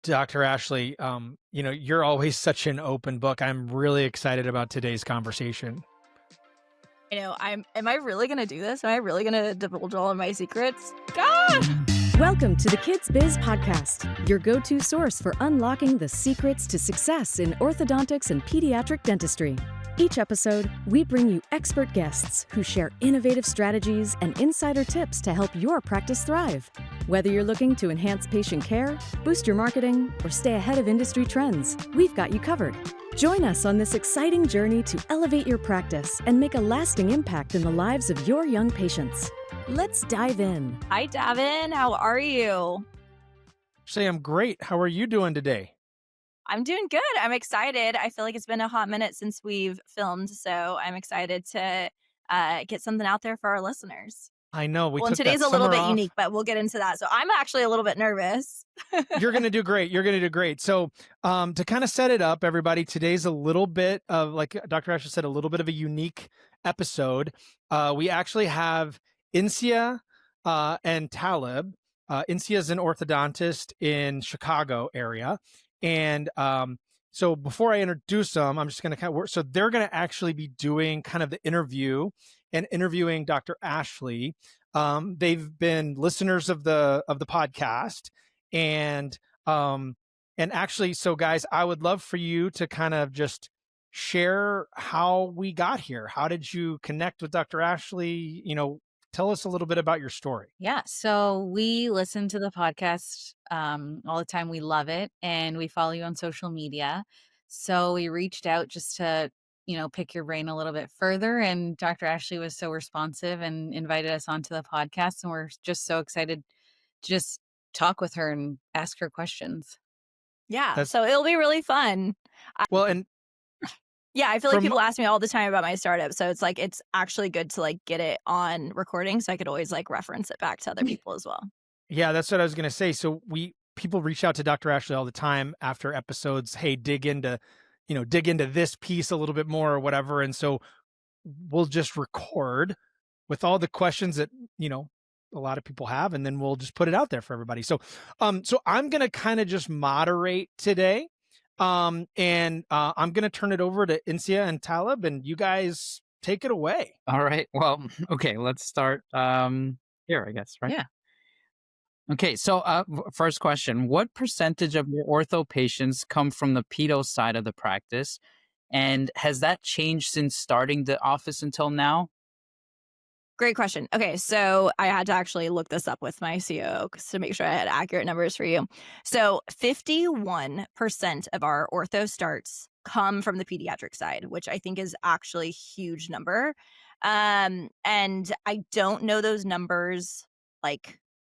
Dr. Ashley, you're always such an open book. I'm really excited about today's conversation. Am I really going to do this? Am I really going to divulge all of my secrets? God! Welcome to the KiDDs Biz Podcast, your go-to source for unlocking the secrets to success in orthodontics and pediatric dentistry. Each episode, we bring you expert guests who share innovative strategies and insider tips to help your practice thrive. Whether you're looking to enhance patient care, boost your marketing, or stay ahead of industry trends, we've got you covered. Join us on this exciting journey to elevate your practice and make a lasting impact in the lives of your young patients. Let's dive in. Hi, Davin. How are you? Say, I'm great. How are you doing today? I'm doing good. I'm excited. I feel like it's been a hot minute since we've filmed, so I'm excited to get something out there for our listeners. I know. And today's a little bit unique, but we'll get into that. So I'm actually a little bit nervous. You're going to do great. You're going to do great. So to kind of set it up, everybody, today's a little bit of, like Dr. Ashley said, a little bit of a unique episode. We actually have Incia and Talib. Incia is an orthodontist in Chicago area. And so before I introduce them, I'm just going to kind of work. So they're going to actually be doing kind of the interview and interviewing Dr. Ashley. They've been listeners of the podcast, and actually, so guys, I would love for you to kind of just share how we got here. How did you connect with Dr. Ashley? Tell us a little bit about your story. Yeah. So we listen to the podcast all the time. We love it. And we follow you on social media. So we reached out just to, pick your brain a little bit further. And Dr. Ashley was so responsive and invited us onto the podcast. And we're just so excited to just talk with her and ask her questions. Yeah. So it'll be really fun. Yeah, I feel like people ask me all the time about my startup. So it's actually good to get it on recording so I could always reference it back to other people as well. Yeah, that's what I was going to say. So people reach out to Dr. Ashley all the time after episodes. Hey, dig into this piece a little bit more or whatever. And so we'll just record with all the questions that, a lot of people have, and then we'll just put it out there for everybody. So I'm going to kind of just moderate today. I'm going to turn it over to Incia and Talib, and you guys take it away. All right. Well, okay, let's start here, I guess, right? Yeah. Okay. So first question, what percentage of your ortho patients come from the pedo side of the practice? And has that changed since starting the office until now? Great question. Okay, so I had to actually look this up with my COO to make sure I had accurate numbers for you. So 51% of our ortho starts come from the pediatric side, which I think is actually a huge number. And I don't know those numbers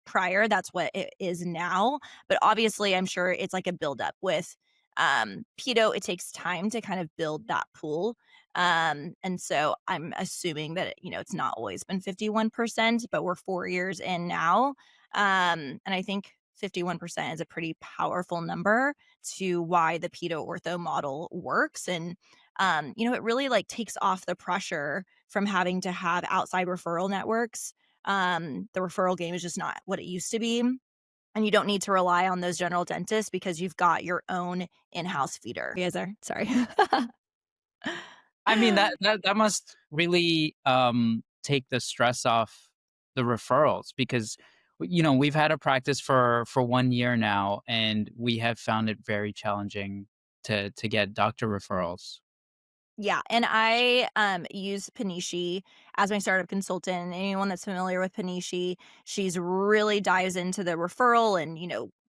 prior. That's what it is now. But obviously, I'm sure it's a buildup with pedo. It takes time to kind of build that pool. And so I'm assuming that, it's not always been 51%, but we're 4 years in now. And I think 51% is a pretty powerful number to why the pedo-ortho model works. And, it really takes off the pressure from having to have outside referral networks. The referral game is just not what it used to be. And you don't need to rely on those general dentists because you've got your own in-house feeder. You guys are, sorry. I mean, that must really take the stress off the referrals because, we've had a practice for 1 year now, and we have found it very challenging to get doctor referrals. Yeah, and I use Panishi as my startup consultant. Anyone that's familiar with Panishi, she's really dives into the referral and,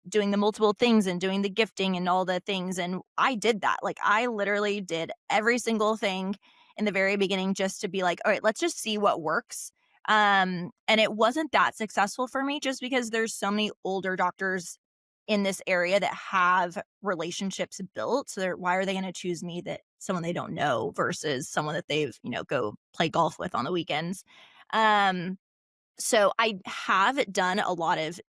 doing the multiple things and doing the gifting and all the things. And I did that. I literally did every single thing in the very beginning just to be all right, let's just see what works. And it wasn't that successful for me just because there's so many older doctors in this area that have relationships built. So why are they going to choose me, that someone they don't know versus someone that they've, go play golf with on the weekends. So I have done a lot of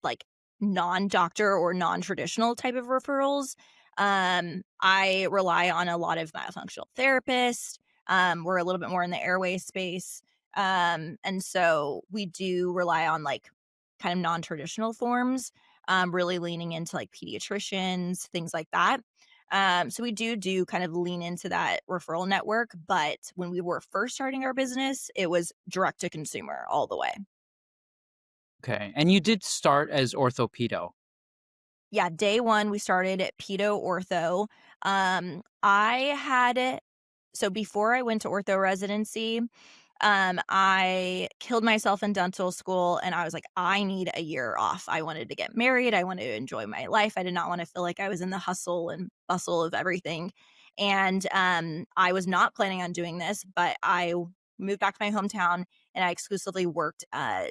non-doctor or non-traditional type of referrals. I rely on a lot of myofunctional therapists. We're a little bit more in the airway space. And so we do rely on kind of non-traditional forms. really leaning into like pediatricians, things like that. So we do kind of lean into that referral network. But when we were first starting our business, it was direct to consumer all the way. Okay. And you did start as orthopedo. Yeah, day one, we started at pedo-ortho. I had so before I went to ortho residency, I killed myself in dental school and I was like, I need a year off. I wanted to get married. I wanted to enjoy my life. I did not want to feel like I was in the hustle and bustle of everything. And I was not planning on doing this, but I moved back to my hometown and I exclusively worked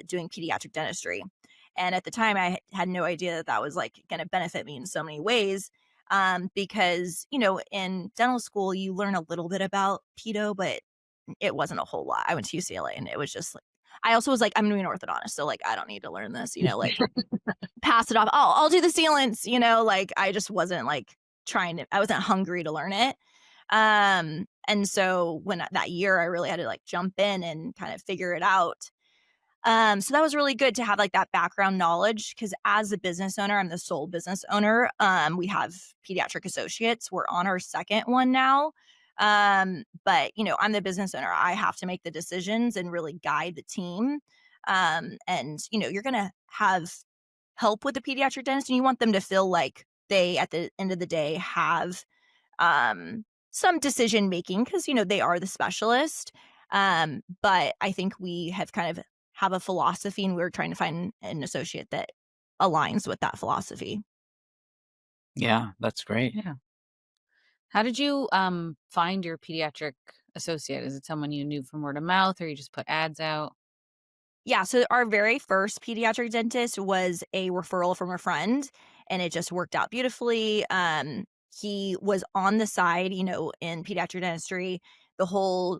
doing pediatric dentistry. And at the time, I had no idea that that was like going to benefit me in so many ways. Because, in dental school, you learn a little bit about pedo, but it wasn't a whole lot. I went to UCLA and it was just like, I also was like, I'm doing an orthodontist. So like, I don't need to learn this, like pass it off. Oh, I'll do the sealants, like I just wasn't like I wasn't hungry to learn it. And so when that year I really had to like jump in and kind of figure it out. So that was really good to have like that background knowledge because as a business owner, I'm the sole business owner. We have pediatric associates. We're on our second one now. But I'm the business owner. I have to make the decisions and really guide the team. And you're going to have help with the pediatric dentist and you want them to feel like they, at the end of the day, have some decision making because, they are the specialist. But I think we have kind of have a philosophy and we're trying to find an associate that aligns with that philosophy. Yeah, that's great. Yeah. How did you find your pediatric associate? Is it someone you knew from word of mouth or you just put ads out? Yeah, so our very first pediatric dentist was a referral from a friend and it just worked out beautifully. He was on the side, in pediatric dentistry, the whole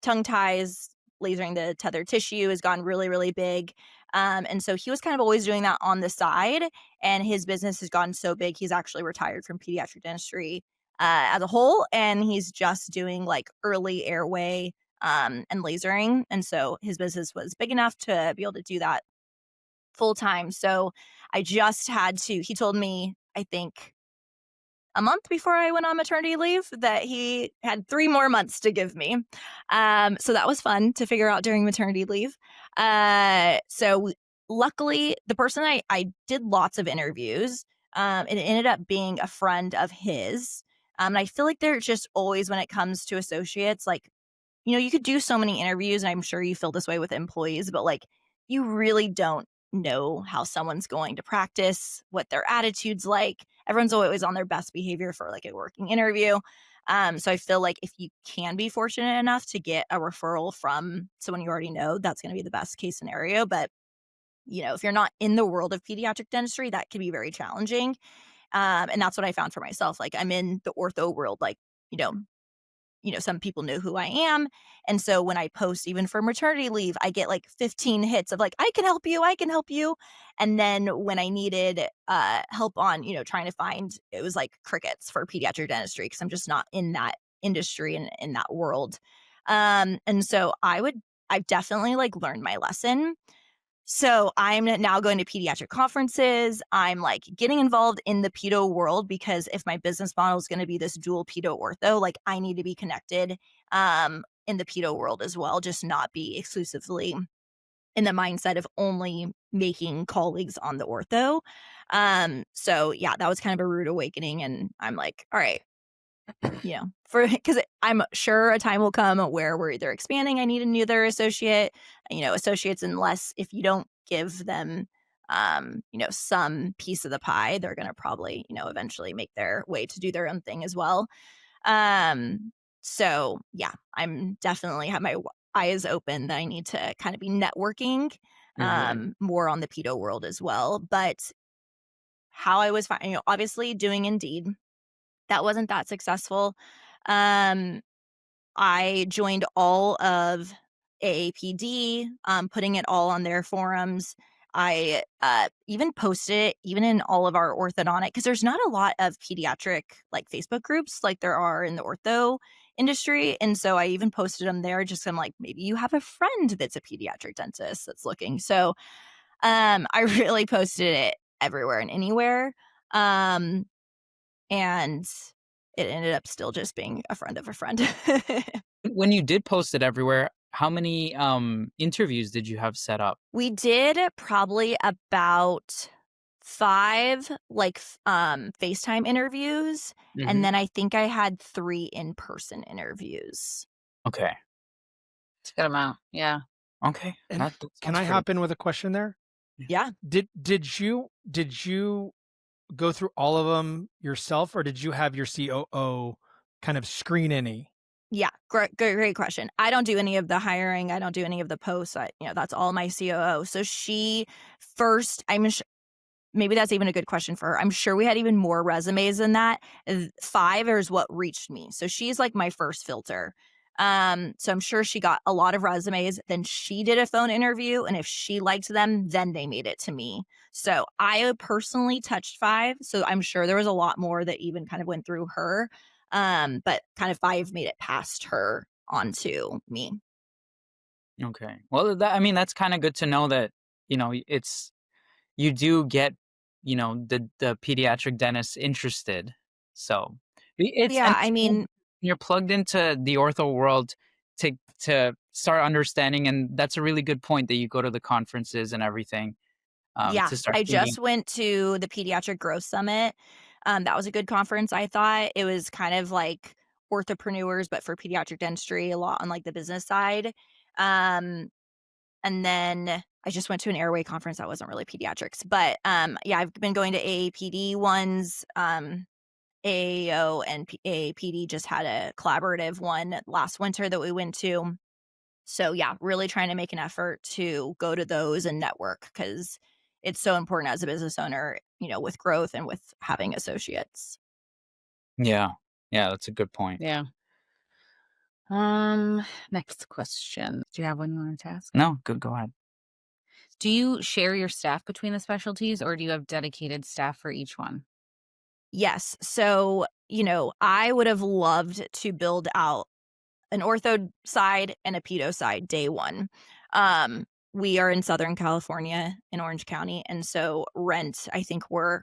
tongue ties, lasering the tethered tissue has gone really, really big. And so he was kind of always doing that on the side and his business has gotten so big, he's actually retired from pediatric dentistry as a whole. And he's just doing like early airway and lasering. And so his business was big enough to be able to do that full time. So I just had to, he told me, I think a month before I went on maternity leave that he had 3 more months to give me. So that was fun to figure out during maternity leave. Luckily, the person I did lots of interviews, it ended up being a friend of his. And I feel like there's just always, when it comes to associates, like, you could do so many interviews, and I'm sure you feel this way with employees, but like, you really don't know how someone's going to practice, what their attitude's like. Everyone's always on their best behavior for like a working interview. So I feel like if you can be fortunate enough to get a referral from someone you already know, that's going to be the best case scenario. But, if you're not in the world of pediatric dentistry, that can be very challenging. And that's what I found for myself. Like I'm in the ortho world, like, some people know who I am. And so when I post even for maternity leave, I get like 15 hits of like, I can help you. I can help you. And then when I needed help on, trying to find, it was like crickets for pediatric dentistry because I'm just not in that industry and in that world. And so I've definitely like learned my lesson. So I'm now going to pediatric conferences. I'm like getting involved in the pedo world because if my business model is going to be this dual pedo-ortho, like I need to be connected in the pedo world as well, just not be exclusively in the mindset of only making colleagues on the ortho. So yeah, that was kind of a rude awakening. And I'm like, all right, because I'm sure a time will come where we're either expanding, I need another associate, associates, unless if you don't give them, some piece of the pie, they're going to probably, eventually make their way to do their own thing as well. So yeah, I'm definitely have my eyes open that I need to kind of be networking, more on the pedo world as well. But how I was finding, obviously doing Indeed, that wasn't that successful. I joined all of AAPD, putting it all on their forums. I even posted it even in all of our orthodontic, because there's not a lot of pediatric like Facebook groups like there are in the ortho industry. And so I even posted them there just I'm like, maybe you have a friend that's a pediatric dentist that's looking. So I really posted it everywhere and anywhere. And it ended up still just being a friend of a friend. When you did post it everywhere, how many interviews did you have set up? We did probably about 5 FaceTime interviews, and then I think I had 3 in-person interviews. Okay. It's a good amount. Yeah. Okay. And That Can sounds I pretty- hop in with a question there? Yeah. Did you go through all of them yourself, or did you have your COO kind of screen any? Yeah, great question. I don't do any of the hiring. I don't do any of the posts. That's all my COO. So she first, maybe that's even a good question for her. I'm sure we had even more resumes than that. 5 is what reached me. So she's like my first filter. So I'm sure she got a lot of resumes. Then she did a phone interview, and if she liked them, then they made it to me. So I personally touched 5. So I'm sure there was a lot more that even kind of went through her. But kind of 5 made it past her onto me. Okay. Well, that's kind of good to know that, you do get, the pediatric dentist interested. So you're plugged into the ortho world to start understanding. And that's a really good point that you go to the conferences and everything. To start I thinking. just went to the Pediatric Growth Summit. That was a good conference. I thought it was kind of like orthopreneurs, but for pediatric dentistry, a lot on like the business side. And then I just went to an airway conference that wasn't really pediatrics, but I've been going to AAPD ones. AAO and AAPD just had a collaborative one last winter that we went to. So yeah, really trying to make an effort to go to those and network, because it's so important as a business owner, with growth and with having associates. Yeah. Yeah, that's a good point. Yeah. Next question. Do you have one you wanted to ask? No, good. Go ahead. Do you share your staff between the specialties, or do you have dedicated staff for each one? Yes. So, I would have loved to build out an ortho side and a pedo side day one. We are in Southern California in Orange County. And so rent, I think we're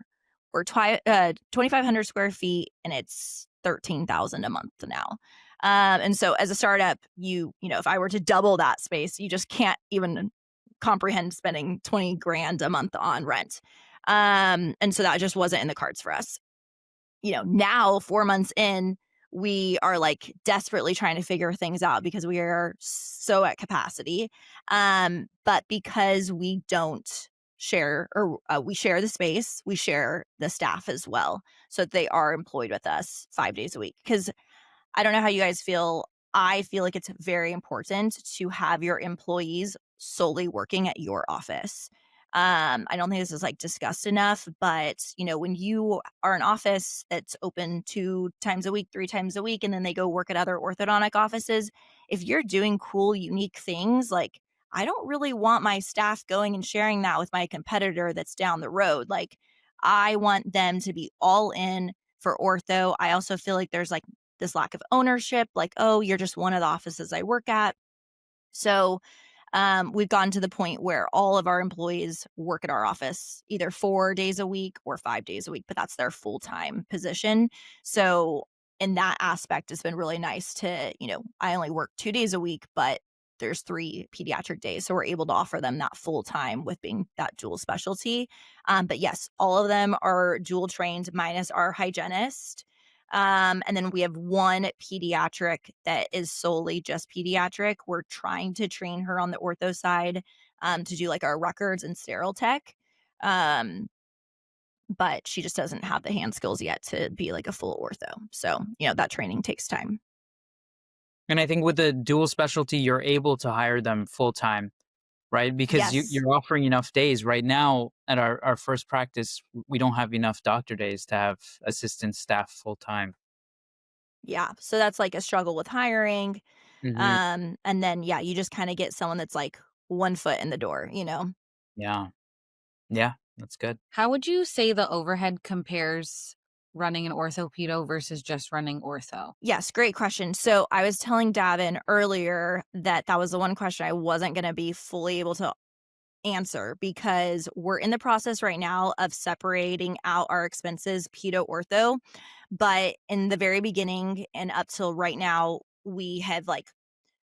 2,500 square feet, and it's $13,000 a month now. And so as a startup, if I were to double that space, you just can't even comprehend spending 20 grand a month on rent. And so that just wasn't in the cards for us. Now 4 months in, we are like desperately trying to figure things out because we are so at capacity. But because we don't share, or we share the space, we share the staff as well, so that they are employed with us 5 days a week. Because I don't know how you guys feel. I feel like it's very important to have your employees solely working at your office. I don't think this is like discussed enough, but when you are an office that's open 2 times a week, 3 times a week, and then they go work at other orthodontic offices, if you're doing cool, unique things, like I don't really want my staff going and sharing that with my competitor that's down the road. Like I want them to be all in for ortho. I also feel like there's like this lack of ownership, like, oh, you're just one of the offices I work at. So we've gotten to the point where all of our employees work at our office either 4 days a week or 5 days a week, but that's their full-time position. So in that aspect, it's been really nice to, I only work 2 days a week, but there's 3 pediatric days. So we're able to offer them that full-time with being that dual specialty. But yes, all of them are dual trained minus our hygienist. And then we have 1 pediatric that is solely just pediatric. We're trying to train her on the ortho side to do like our records and sterile tech. But she just doesn't have the hand skills yet to be like a full ortho. So, that training takes time. And I think with the dual specialty, you're able to hire them full time, right? Because Yes. you're offering enough days. Right now, at our first practice, we don't have enough doctor days to have assistant staff full time. Yeah. So that's like a struggle with hiring. Mhm. And then, you just kind of get someone that's like 1 foot in the door, Yeah. Yeah, that's good. How would you say the overhead compares running an orthopedo versus just running ortho? Yes, great question. So I was telling Davin earlier that was the one question I wasn't going to be fully able to answer because we're in the process right now of separating out our expenses pedo-ortho. But in the very beginning and up till right now, we have like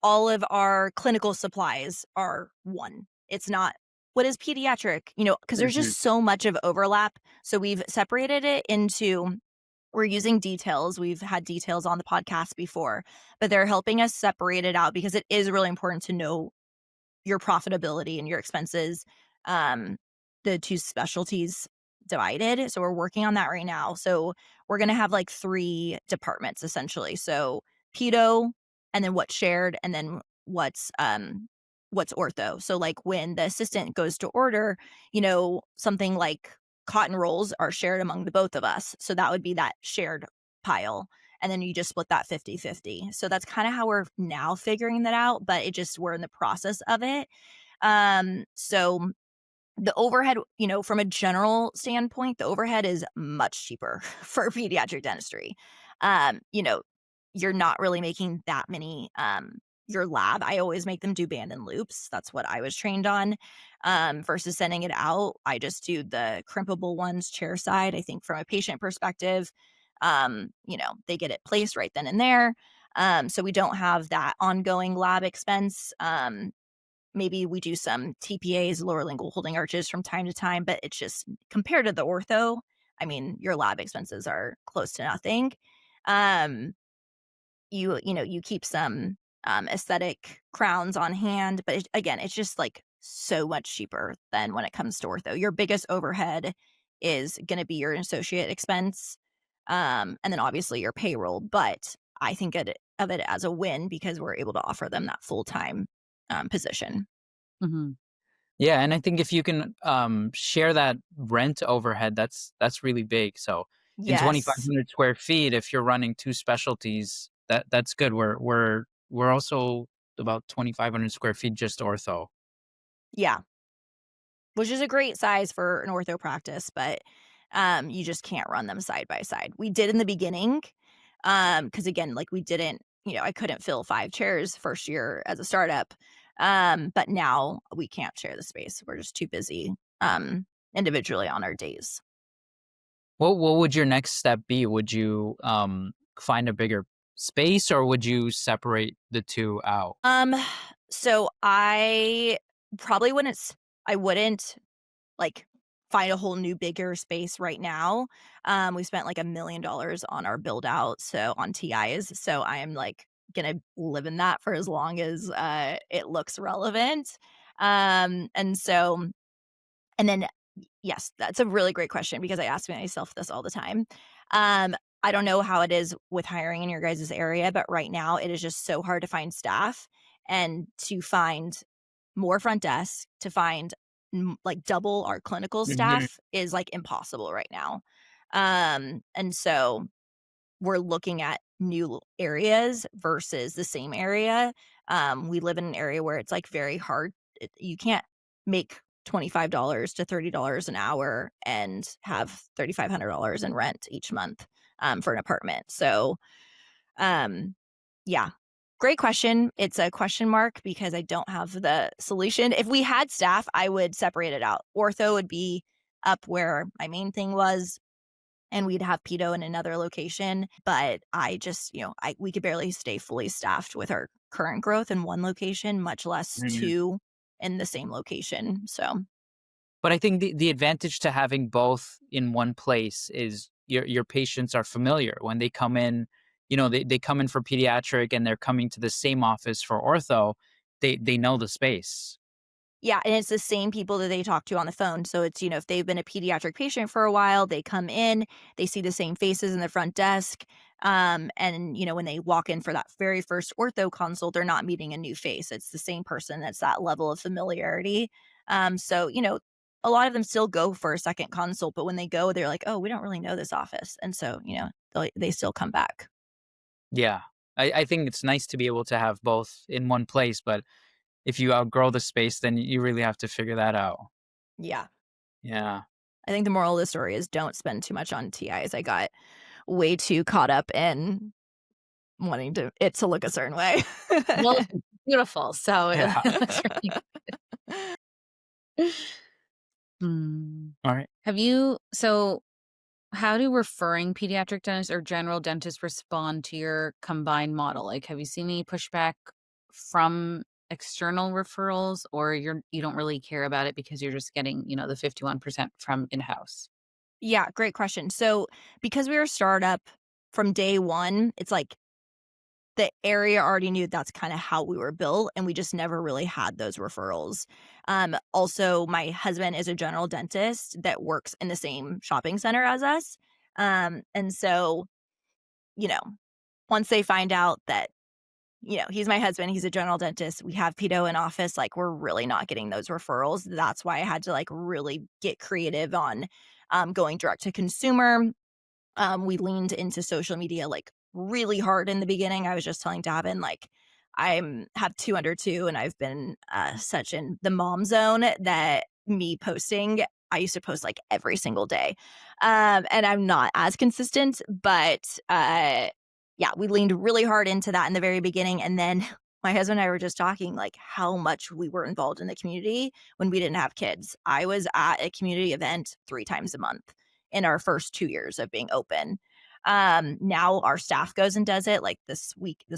all of our clinical supplies are one. It's not what is pediatric, because there's just so much of overlap. So we've separated it into, we're using details. We've had details on the podcast before, but they're helping us separate it out because it is really important to know your profitability and your expenses, the two specialties divided. So we're working on that right now. So we're going to have like 3 departments essentially. So pedo, and then what's shared, and then what's ortho. So like when the assistant goes to order, something like cotton rolls are shared among the both of us. So that would be that shared pile. And then you just split that 50-50. So that's kind of how we're now figuring that out, but we're in the process of it. So the overhead, from a general standpoint, the overhead is much cheaper for pediatric dentistry. You're not really making that many, your lab, I always make them do band and loops. That's what I was trained on. Versus sending it out, I just do the crimpable ones chair side. I think from a patient perspective, they get it placed right then and there. So we don't have that ongoing lab expense. Maybe we do some TPAs, lower lingual holding arches from time to time, but it's just compared to the ortho, I mean, your lab expenses are close to nothing. You keep some aesthetic crowns on hand, but it's just like so much cheaper than when it comes to ortho. Your biggest overhead is going to be your associate expense, and then obviously your payroll. But I think of it as a win because we're able to offer them that full-time position. Mm-hmm. Yeah, and I think if you can share that rent overhead, that's really big. So in Yes. 2,500 square feet, if you're running 2 specialties, that's good. We're also about 2,500 square feet just ortho. Yeah. Which is a great size for an ortho practice, but you just can't run them side by side. We did in the beginning, because again, like we didn't, I couldn't fill 5 chairs first year as a startup. But now we can't share the space. We're just too busy individually on our days. What would your next step be? Would you find a bigger space, or would you separate the 2 out? So I probably I wouldn't like find a whole new bigger space right now. We spent like $1 million on our build out, so on TIs. So I am like gonna live in that for as long as it looks relevant. And then yes, that's a really great question because I ask myself this all the time. I don't know how it is with hiring in your guys' area, but right now it is just so hard to find staff and to find more front desk, to find like double our clinical staff is like impossible right now. And so we're looking at new areas versus the same area. We live in an area where it's like very hard. You can't make $25 to $30 an hour and have $3,500 in rent each month for an apartment. So, yeah, great question. It's a question mark because I don't have the solution. If we had staff, I would separate it out. Ortho would be up where my main thing was, and we'd have pedo in another location. But I just, we could barely stay fully staffed with our current growth in one location, much less 2 in the same location. So, but I think the advantage to having both in one place is your patients are familiar when they come in. They come in for pediatric and they're coming to the same office for ortho. They know the space. Yeah, and it's the same people that they talk to on the phone. So it's, if they've been a pediatric patient for a while, they come in, they see the same faces in the front desk. And, when they walk in for that very first ortho consult, they're not meeting a new face. It's the same person. That's that level of familiarity. So, a lot of them still go for a second consult, but when they go, they're like, oh, we don't really know this office. And so, they still come back. Yeah, I think it's nice to be able to have both in one place, but if you outgrow the space, then you really have to figure that out. Yeah. Yeah. I think the moral of the story is don't spend too much on TIs. I got way too caught up in wanting it to look a certain way. Well, it's beautiful. So Yeah. that's really good. Hmm. All right. How do referring pediatric dentists or general dentists respond to your combined model? Like, have you seen any pushback from external referrals, or you don't really care about it because you're just getting, the 51% from in-house? Yeah, great question. So because we were a startup from day one, it's like the area already knew that's kind of how we were built, and we just never really had those referrals. Also, my husband is a general dentist that works in the same shopping center as us. And so, you know, once they find out that, he's my husband, he's a general dentist, we have pedo in office, like we're really not getting those referrals. That's why I had to like really get creative on going direct to consumer. We leaned into social media like really hard in the beginning. I was just telling Davin, like, have 2 under 2, and I've been such in the mom zone that me posting, I used to post like every single day. And I'm not as consistent, but yeah, we leaned really hard into that in the very beginning. And then my husband and I were just talking like how much we were involved in the community when we didn't have kids. I was at a community event 3 times a month in our first 2 years of being open. Now our staff goes and does it. Like this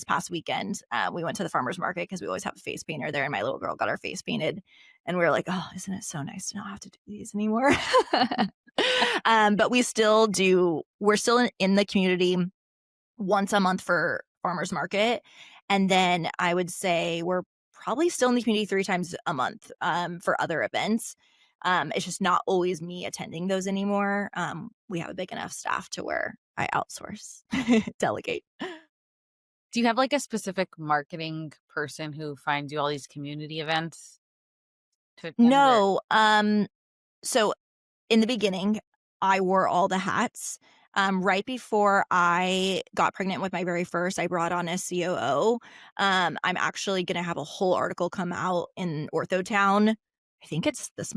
past weekend, we went to the farmer's market because we always have a face painter there, and my little girl got her face painted, and we were like, oh, isn't it so nice to not have to do these anymore? But we're still in the community once a month for farmer's market. And then I would say we're probably still in the community 3 times a month for other events. It's just not always me attending those anymore. We have a big enough staff to where I outsource, delegate. Do you have like a specific marketing person who finds you all these community events to attend? No. So in the beginning, I wore all the hats. Right before I got pregnant with my very first, I brought on a COO. I'm actually going to have a whole article come out in Orthotown. I think it's next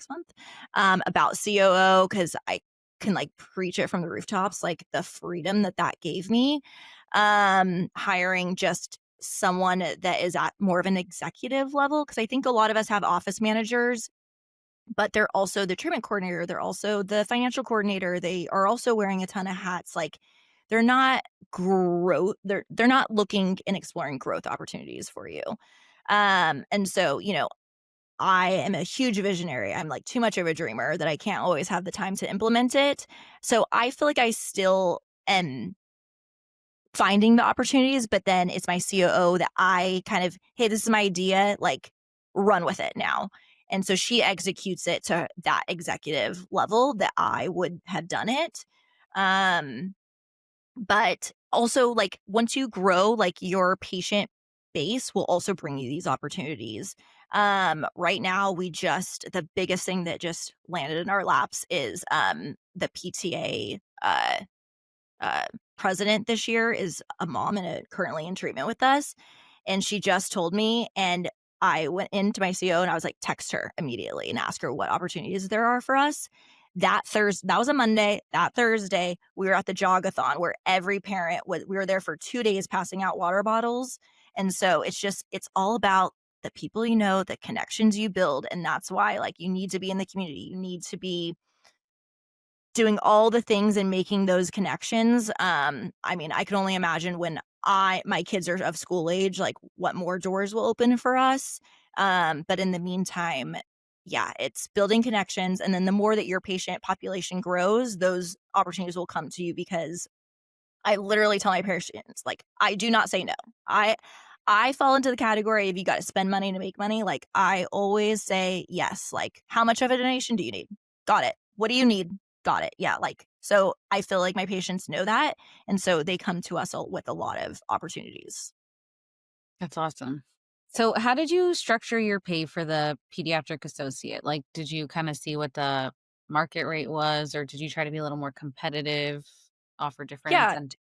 month, about COO, because I can like preach it from the rooftops, like the freedom that gave me. Hiring just someone that is at more of an executive level, because I think a lot of us have office managers, but they're also the treatment coordinator. They're also the financial coordinator. They are also wearing a ton of hats. Like they're not they're not looking and exploring growth opportunities for you. And so, I am a huge visionary. I'm like too much of a dreamer that I can't always have the time to implement it. So I feel like I still am finding the opportunities, but then it's my COO that I kind of, hey, this is my idea, like run with it now. And so she executes it to that executive level that I would have done it. But also like once you grow, like your patient base will also bring you these opportunities. Right now the biggest thing that just landed in our laps is the PTA president this year is a mom and currently in treatment with us. And she just told me, and I went into my CO and I was like, text her immediately and ask her what opportunities there are for us. That was a Monday. That Thursday, we were at the jogathon where every parent we were there for 2 days passing out water bottles. And so it's all about the people, the connections you build. And that's why like you need to be in the community. You need to be doing all the things and making those connections. I mean, I can only imagine when my kids are of school age, like what more doors will open for us. But in the meantime, yeah, it's building connections. And then the more that your patient population grows, those opportunities will come to you, because I literally tell my patients, like, I do not say no. I fall into the category of you got to spend money to make money. Like I always say yes. Like, how much of a donation do you need? Got it. What do you need? Got it. Yeah. Like, so I feel like my patients know that. And so they come to us with a lot of opportunities. That's awesome. So how did you structure your pay for the pediatric associate? Like, did you kind of see what the market rate was, or did you try to be a little more competitive, offer different Yeah. incentives?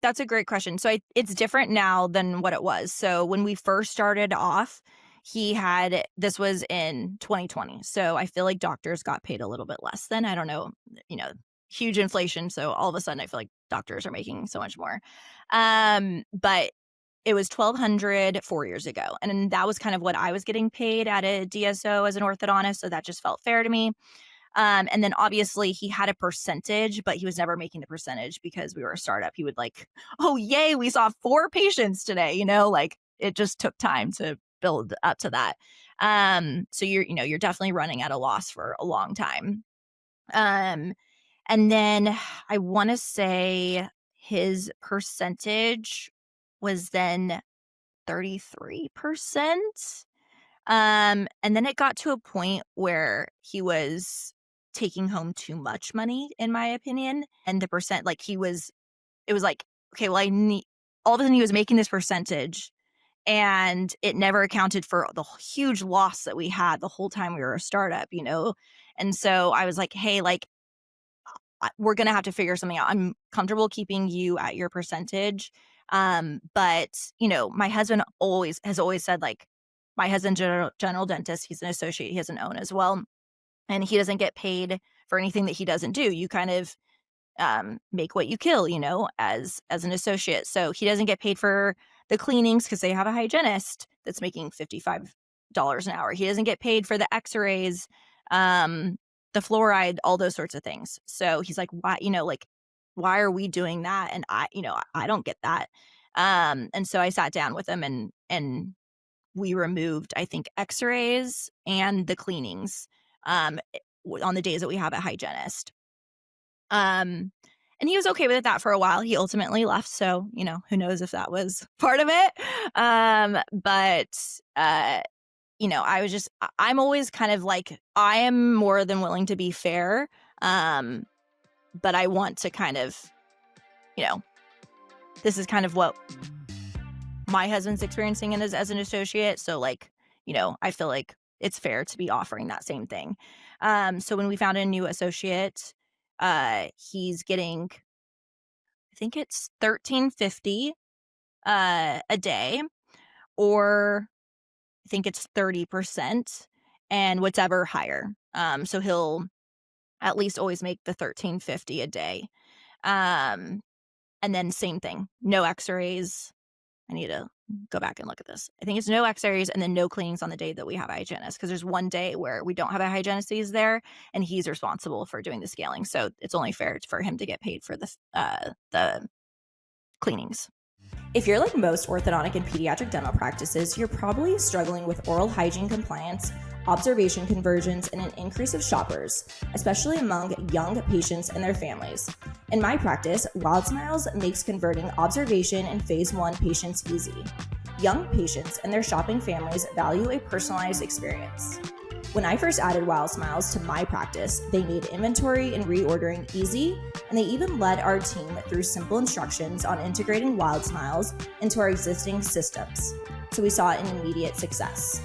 That's a great question. So it's different now than what it was. So when we first started off, this was in 2020. So I feel like doctors got paid a little bit less then. I don't know, huge inflation. So all of a sudden I feel like doctors are making so much more. But it was $1,200 4 years ago. And that was kind of what I was getting paid at a DSO as an orthodontist. So that just felt fair to me. And then obviously he had a percentage, but he was never making the percentage because we were a startup. He would like, oh, yay, we saw 4 patients today. Like it just took time to build up to that. So you're definitely running at a loss for a long time. And then I want to say his percentage was then 33%. And then it got to a point where he was taking home too much money, in my opinion. And the percent, like it was like, okay, well, all of a sudden he was making this percentage and it never accounted for the huge loss that we had the whole time we were a startup, And so I was like, hey, like, we're going to have to figure something out. I'm comfortable keeping you at your percentage. But my husband has always said, like, my husband's general dentist, he's an associate, he has an own as well. And he doesn't get paid for anything that he doesn't do. You kind of make what you kill, as an associate. So he doesn't get paid for the cleanings because they have a hygienist that's making $55 an hour. He doesn't get paid for the x-rays, the fluoride, all those sorts of things. So he's like, why, why are we doing that? And I don't get that. And so I sat down with him and we removed, I think, x-rays and the cleanings on the days that we have a hygienist. And he was okay with that for a while. He ultimately left. So, who knows if that was part of it. I'm always kind of like, I am more than willing to be fair. But I want to kind of, this is kind of what my husband's experiencing as an associate. So like, I feel like it's fair to be offering that same thing. So when we found a new associate, he's getting, I think it's $1,350 a day, or I think it's 30%, and whatever higher. So he'll at least always make the $1,350 a day. And then same thing, no x-rays. I need to go back and look at this. I think it's no x-rays and then no cleanings on the day that we have a hygienist, because there's one day where we don't have a hygienist. He's there and he's responsible for doing the scaling. So it's only fair for him to get paid for the cleanings. If you're like most orthodontic and pediatric dental practices, you're probably struggling with oral hygiene compliance, observation conversions, and an increase of shoppers, especially among young patients and their families. In my practice, Wild Smiles makes converting observation and phase 1 patients easy. Young patients and their shopping families value a personalized experience. When I first added Wild Smiles to my practice, they made inventory and reordering easy, and they even led our team through simple instructions on integrating Wild Smiles into our existing systems. So we saw an immediate success.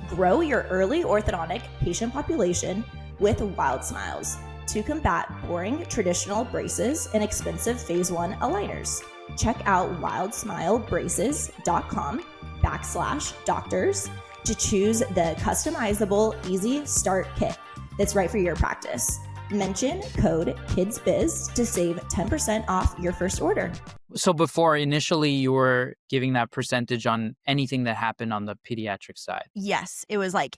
Grow your early orthodontic patient population with Wild Smiles to combat boring traditional braces and expensive phase 1 aligners. Check out wildsmilebraces.com/doctors to choose the customizable easy start kit that's right for your practice. Mention code KiDDs to save 10% off your first order. So before, initially, you were giving that percentage on anything that happened on the pediatric side? Yes, it was like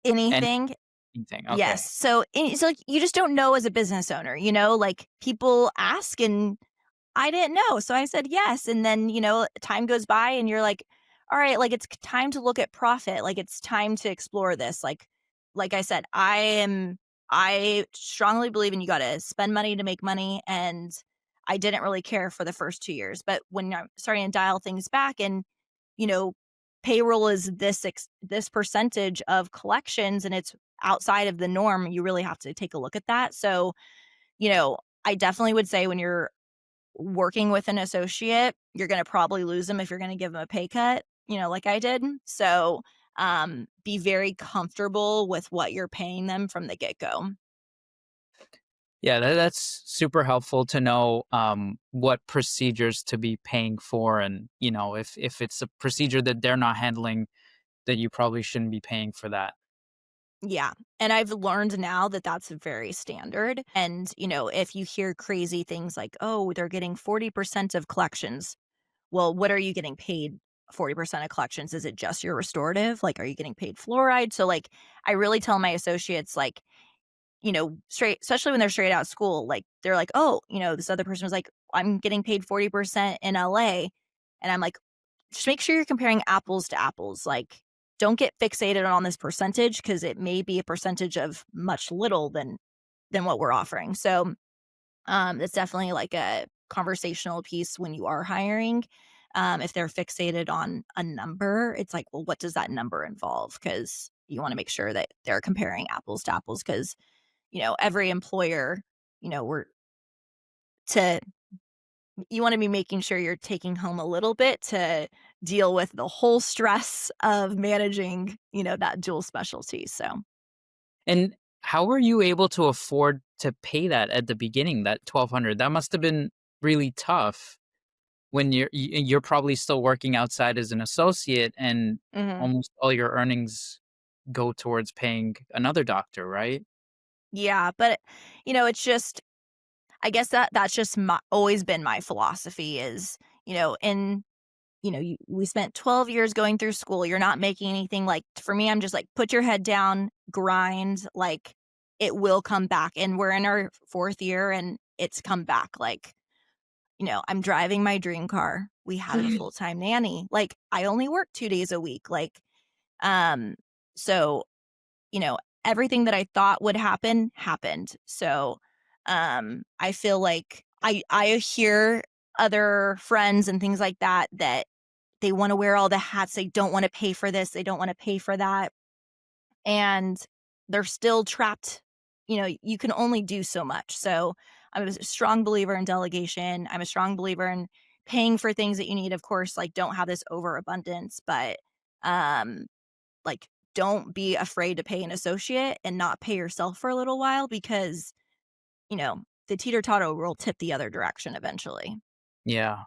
anything. Anything. Okay. Yes. So it's like, you just don't know as a business owner, like people ask and I didn't know. So I said yes. And then, time goes by and you're like, all right, like it's time to look at profit. Like it's time to explore this. Like I said, I strongly believe in you got to spend money to make money. And I didn't really care for the first 2 years. But when I'm starting to dial things back and, payroll is this percentage of collections and it's outside of the norm, you really have to take a look at that. So, I definitely would say when you're working with an associate, you're going to probably lose them if you're going to give them a pay cut, like I did. So be very comfortable with what you're paying them from the get-go. Yeah, that's super helpful to know what procedures to be paying for. And, if it's a procedure that they're not handling, that you probably shouldn't be paying for that. Yeah. And I've learned now that that's very standard. And, if you hear crazy things like, oh, they're getting 40% of collections. well, what are you getting paid 40% of collections? Is it just your restorative? Like, are you getting paid fluoride? So like, I really tell my associates, like, straight, especially when they're straight out of school, like they're like, oh, this other person was like, I'm getting paid 40% in LA. And I'm like, just make sure you're comparing apples to apples. Like, don't get fixated on this percentage because it may be a percentage of much little than what we're offering. So it's definitely like a conversational piece when you are hiring. If they're fixated on a number, it's like, well, what does that number involve? Because you want to make sure that they're comparing apples to apples because every employer, you want to be making sure you're taking home a little bit to deal with the whole stress of managing, that dual specialty. So, And how were you able to afford to pay that at the beginning, that $1,200? That must have been really tough when you're probably still working outside as an associate and almost all your earnings go towards paying another doctor, right? yeah, but it's just, I guess that's just always been my philosophy is, we spent 12 years going through school. You're not making anything. Like, for me, I'm just like, put your head down, grind, like it will come back. And we're in our 4th year and it's come back. Like, I'm driving my dream car. We have a full-time nanny. Like, I only work 2 days a week. Like, so, everything that I thought would happen happened. So, I feel like I hear other friends and things like that they want to wear all the hats. They don't want to pay for this. They don't want to pay for that. And they're still trapped. You can only do so much. So I'm a strong believer in delegation. I'm a strong believer in paying for things that you need. Of course, like, don't have this overabundance, but like, don't be afraid to pay an associate and not pay yourself for a little while because, the teeter-totter will tip the other direction eventually. Yeah.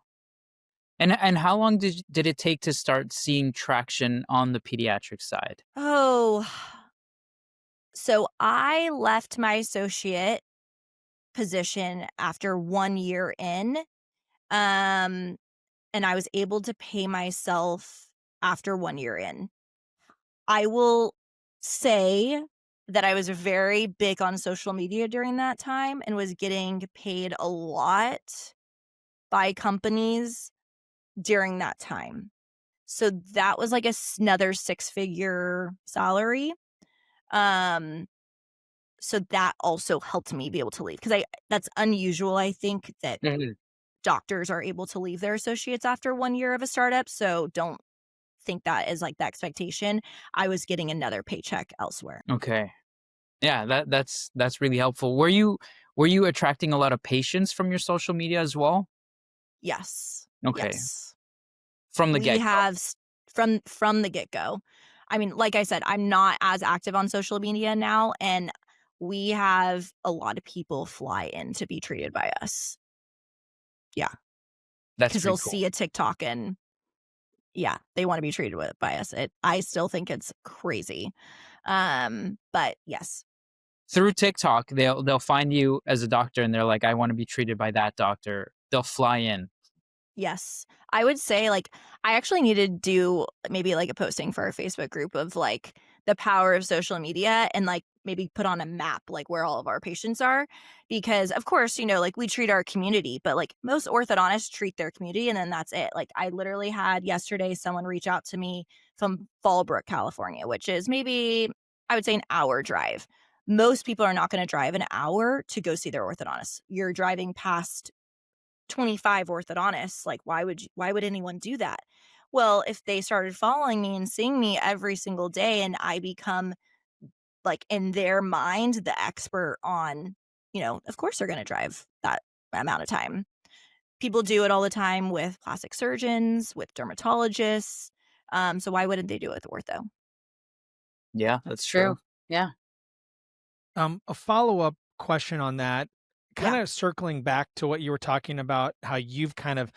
And how long did it take to start seeing traction on the pediatric side? Oh, so I left my associate position after 1 year in, and I was able to pay myself after 1 year in. I will say that I was very big on social media during that time and was getting paid a lot by companies during that time. So that was like another 6-figure salary. So that also helped me be able to leave because that's unusual. I think that doctors are able to leave their associates after 1 year of a startup. So don't think that is like the expectation. I was getting another paycheck elsewhere. Okay. Yeah, that's really helpful. Were you attracting a lot of patients from your social media as well? Yes. Okay. Yes. From the We get-go. have from the get-go. I mean, like I said, I'm not as active on social media now, and we have a lot of people fly in to be treated by us. Yeah. That's Because pretty they'll cool. see a TikTok and they want to be treated by us. I still think it's crazy. But yes. Through TikTok, they'll find you as a doctor and they're like, I want to be treated by that doctor. They'll fly in. Yes. I would say, like, I actually need to do maybe like a posting for our Facebook group of like the power of social media and like maybe put on a map like where all of our patients are. Because of course, like, we treat our community, but like most orthodontists treat their community and then that's it. Like, I literally had yesterday someone reach out to me from Fallbrook, California, which is maybe, I would say, an hour drive. Most people are not going to drive an hour to go see their orthodontist. You're driving past 25 orthodontists. Like, why would anyone do that? Well, if they started following me and seeing me every single day and I become, like, in their mind, the expert on, of course they're going to drive that amount of time. People do it all the time with plastic surgeons, with dermatologists. So why wouldn't they do it with ortho? Yeah, that's true. Yeah. A follow-up question on that, kind Yeah. of circling back to what you were talking about, how you've kind of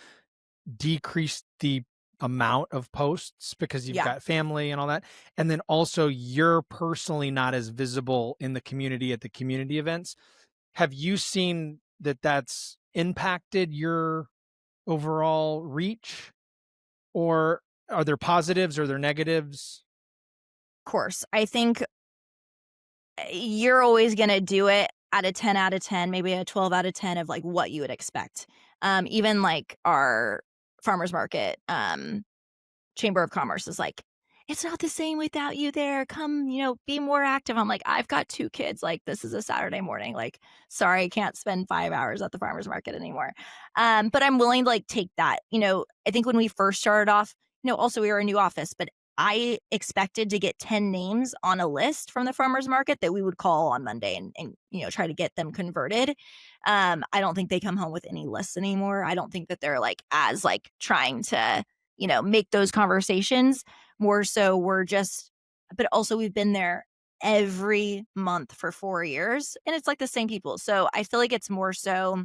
decreased the amount of posts because you've got family and all that. And then also you're personally not as visible in the community at the community events. Have you seen that that's impacted your overall reach? or are there positives or there negatives? Of course. I think you're always going to do it at a 10 out of 10, maybe a 12 out of 10 of like what you would expect. Even like our farmers market chamber of commerce is like, it's not the same without you there. Come, be more active. I'm like, I've got 2 kids. Like, this is a Saturday morning. Like, sorry, I can't spend 5 hours at the farmers market anymore. But I'm willing to like take that. I think when we first started off, also we were a new office, but I expected to get 10 names on a list from the farmers market that we would call on Monday and try to get them converted. I don't think they come home with any lists anymore. I don't think that they're like as like trying to, make those conversations. More so but also we've been there every month for 4 years and it's like the same people. So I feel like it's more so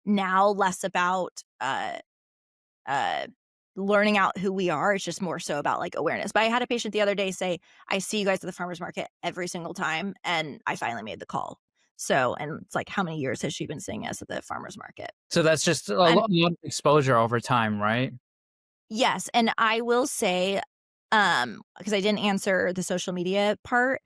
now less about learning out who we are. It's just more so about like awareness. But I had a patient the other day say, I see you guys at the farmers market every single time. And I finally made the call. So, and it's like, how many years has she been seeing us at the farmers market? So that's just a lot of exposure over time, right? Yes. And I will say, because I didn't answer the social media part.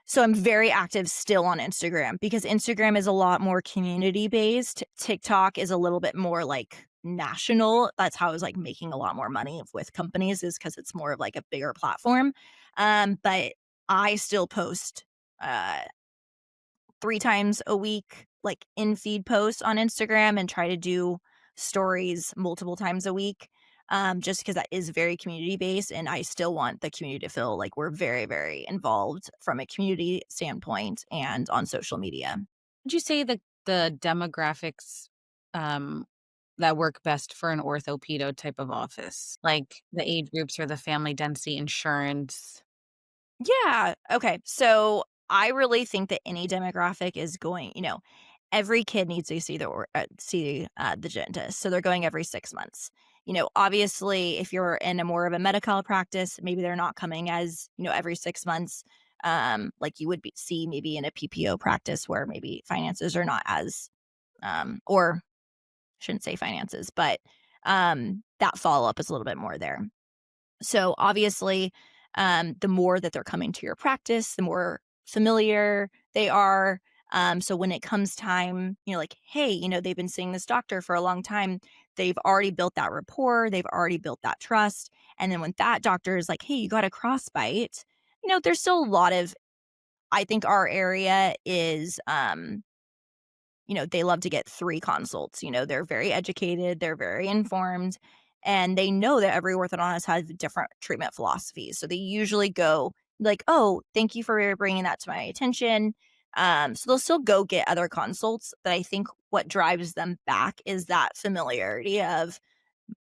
So I'm very active still on Instagram because Instagram is a lot more community based. TikTok is a little bit more like national. That's how I was like making a lot more money with companies, is because it's more of like a bigger platform. But I still post 3 times a week, like in feed posts on Instagram, and try to do stories multiple times a week. Just because that is very community based, and I still want the community to feel like we're very, very involved from a community standpoint and on social media. Would you say the demographics that work best for an ortho-pedo type of office, like the age groups or the family density, insurance? Yeah. Okay. So I really think that any demographic is going, every kid needs to see the dentist. So they're going every 6 months. Obviously, if you're in a more of a medical practice, maybe they're not coming as, every 6 months, like you would see maybe in a PPO practice where maybe finances are not as, or shouldn't say finances, but that follow-up is a little bit more there. So obviously, the more that they're coming to your practice, the more familiar they are. So when it comes time, like, hey, they've been seeing this doctor for a long time. They've already built that rapport. They've already built that trust. And then when that doctor is like, hey, you got a crossbite, there's still a lot of, I think our area is, they love to get 3 consults. They're very educated. They're very informed. And they know that every orthodontist has different treatment philosophies. So they usually go like, oh, thank you for bringing that to my attention. So they'll still go get other consults. But I think what drives them back is that familiarity of,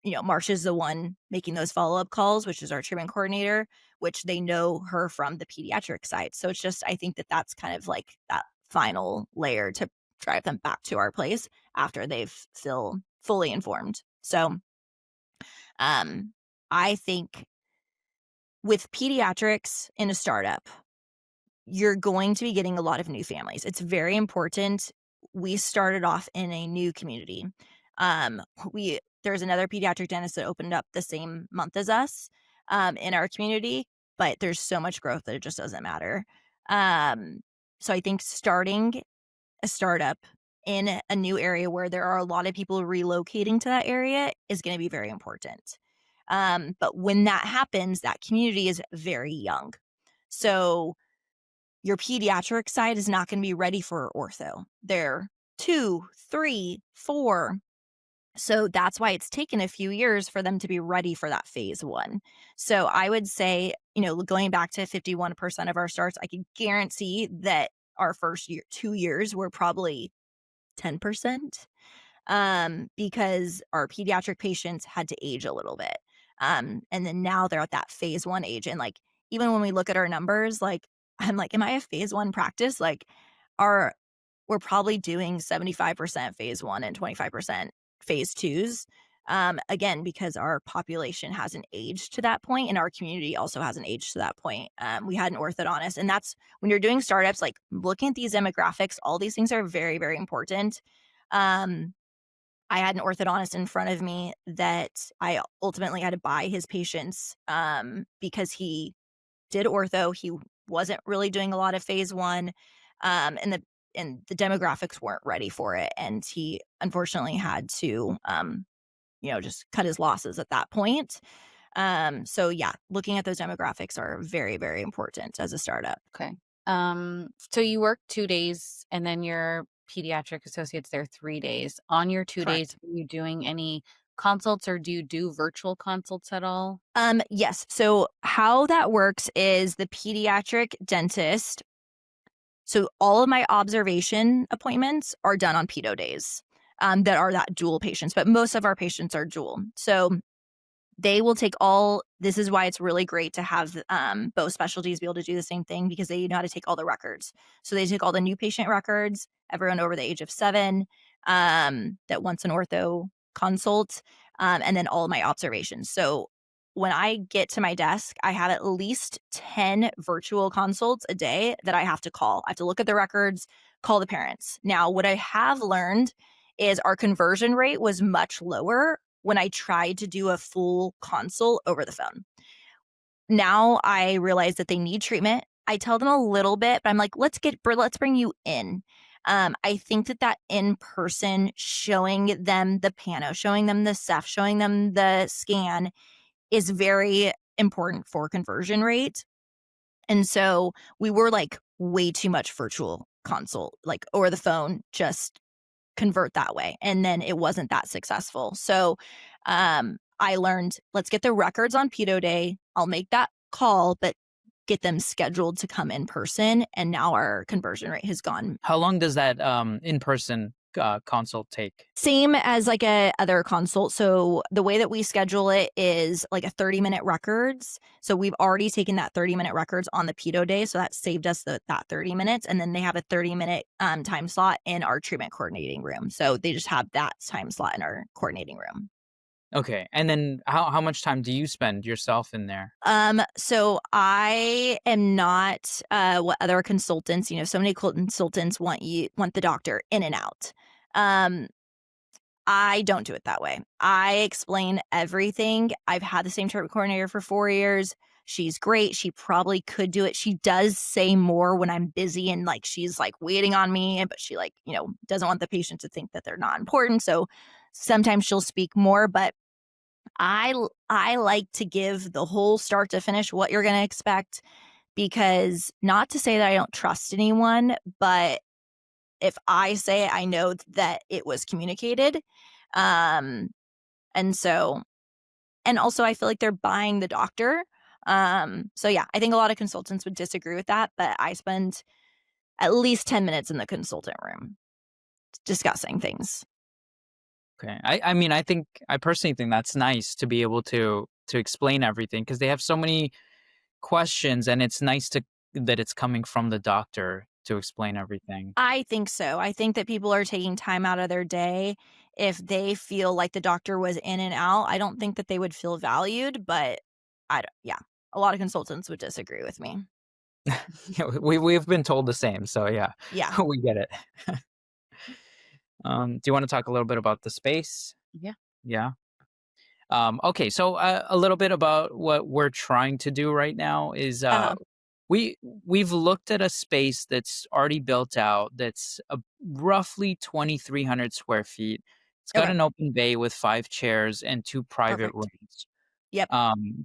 Marsha's the one making those follow-up calls, which is our treatment coordinator, which they know her from the pediatric side. So it's just, I think that that's kind of like that final layer to drive them back to our place after they've feel fully informed. So I think with pediatrics in a startup, you're going to be getting a lot of new families. It's very important. We started off in a new community. There's another pediatric dentist that opened up the same month as us in our community, but there's so much growth that it just doesn't matter. So I think starting a startup in a new area where there are a lot of people relocating to that area is going to be very important. But when that happens, that community is very young. So your pediatric side is not going to be ready for ortho. They're 2, 3, 4. So that's why it's taken a few years for them to be ready for that phase 1. So I would say, going back to 51% of our starts, I can guarantee that our first 2 years were probably 10%, because our pediatric patients had to age a little bit. And then now they're at that phase 1 age. And like, even when we look at our numbers, like, I'm like, am I a phase 1 practice? Like, we're probably doing 75% phase 1 and 25% phase 2s. Again, because our population hasn't aged to that point, and our community also hasn't aged to that point. We had an orthodontist, and that's when you're doing startups, like looking at these demographics, all these things are very, very important. I had an orthodontist in front of me that I ultimately had to buy his patients because he did ortho. He wasn't really doing a lot of phase one, and the demographics weren't ready for it. And he unfortunately had to, just cut his losses at that point. So yeah, looking at those demographics are very, very important as a startup. Okay. So you work 2 days and then your pediatric associates there 3 days. On your 2 days, Correct. are you doing any consults or do you do virtual consults at all? Yes. So how that works is the pediatric dentist. So all of my observation appointments are done on pedo days that are that dual patients, but most of our patients are dual. So they will take this is why it's really great to have both specialties be able to do the same thing because they know how to take all the records. So they take all the new patient records, everyone over the age of 7 that wants an ortho consult, and then all of my observations. So when I get to my desk, I have at least 10 virtual consults a day that I have to call. I have to look at the records, call the parents. Now, what I have learned is our conversion rate was much lower when I tried to do a full consult over the phone. Now I realize that they need treatment. I tell them a little bit, but I'm like, let's bring you in. I think that in person, showing them the pano, showing them the ceph, showing them the scan is very important for conversion rate. And so we were like way too much virtual consult, like over the phone, just convert that way. And then it wasn't that successful. So I learned, let's get the records on pedo day. I'll make that call, but get them scheduled to come in person. And now our conversion rate has gone. How long does that in-person consult take? Same as like a other consult. So the way that we schedule it is like a 30-minute records. So we've already taken that 30-minute records on the pedo day. So that saved us that 30 minutes. And then they have a 30-minute time slot in our treatment coordinating room. So they just have that time slot in our coordinating room. Okay. And then how much time do you spend yourself in there? So I am not what other consultants, so many consultants want the doctor in and out. I don't do it that way. I explain everything. I've had the same treatment coordinator for 4 years. She's great. She probably could do it. She does say more when I'm busy and like she's like waiting on me, but she doesn't want the patient to think that they're not important. So sometimes she'll speak more, but I like to give the whole start to finish what you're going to expect, because not to say that I don't trust anyone, but if I say it, I know that it was communicated. And also I feel like they're buying the doctor. So yeah, I think a lot of consultants would disagree with that, but I spend at least 10 minutes in the consultant room discussing things. Okay. I personally think that's nice to be able to explain everything, because they have so many questions, and it's nice that it's coming from the doctor to explain everything. I think so. I think that people are taking time out of their day if they feel like the doctor was in and out. I don't think that they would feel valued, but a lot of consultants would disagree with me. We've been told the same, so yeah, we get it. Do you want to talk a little bit about the space? Yeah. Okay, so a little bit about what we're trying to do right now is we've looked at a space that's already built out, that's roughly 2,300 square feet. It's got an open bay with 5 chairs and 2 private rooms. Yep.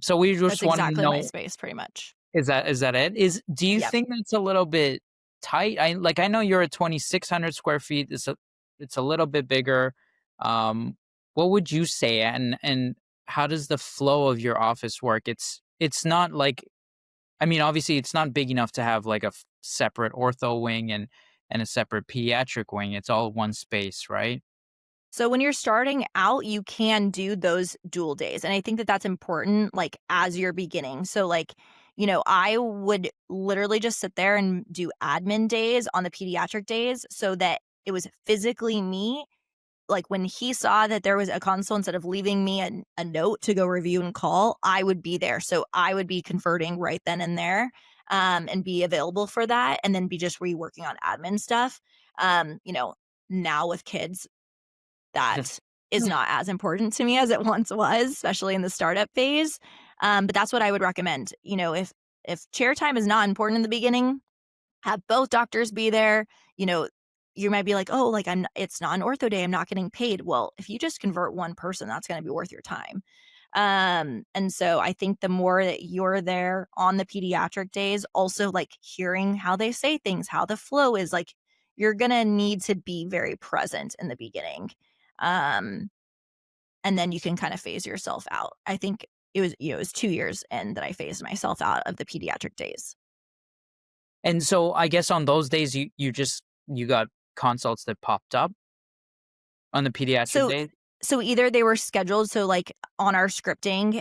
So we just want to know, my space, pretty much. Is that it? Do you think that's a little bit tight? I know you're at 2,600 square feet. It's a little bit bigger. What would you say? And how does the flow of your office work? It's not like, obviously it's not big enough to have like a separate ortho wing and a separate pediatric wing. It's all one space, right? So when you're starting out, you can do those dual days. And I think that that's important, like as you're beginning. So like, I would literally just sit there and do admin days on the pediatric days so that it was physically me. Like when he saw that there was a consult, instead of leaving me a note to go review and call, I would be there. So I would be converting right then and there and be available for that, and then be just reworking on admin stuff. Now with kids, that is not as important to me as it once was, especially in the startup phase. But that's what I would recommend. If chair time is not important in the beginning, have both doctors be there. You might be like, oh, like it's not an ortho day, I'm not getting paid. Well, if you just convert one person, that's going to be worth your time. And so I think the more that you're there on the pediatric days, also like hearing how they say things, how the flow is, like you're going to need to be very present in the beginning. And then you can kind of phase yourself out. I think it was 2 years in that I phased myself out of the pediatric days. And so I guess on those days, you got consults that popped up on the pediatric days? So either they were scheduled, so like on our scripting,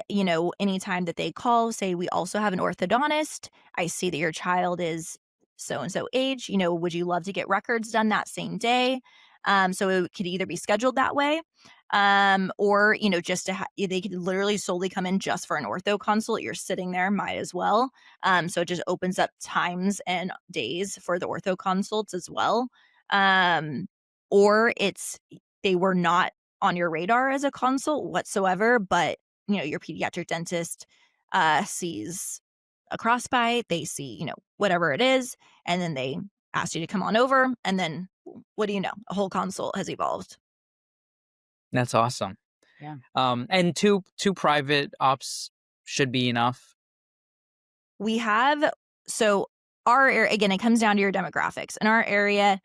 anytime that they call, say we also have an orthodontist, I see that your child is so-and-so age, would you love to get records done that same day? So it could either be scheduled that way, or, just they could literally solely come in just for an ortho consult. You're sitting there, might as well. So it just opens up times and days for the ortho consults as well. Or they were not on your radar as a consult whatsoever, but your pediatric dentist sees a crossbite, they see, whatever it is, and then they ask you to come on over, and then what do you know? A whole consult has evolved. That's awesome. Yeah. And two private ops should be enough. We have, so our area, again, it comes down to your demographics. In our area,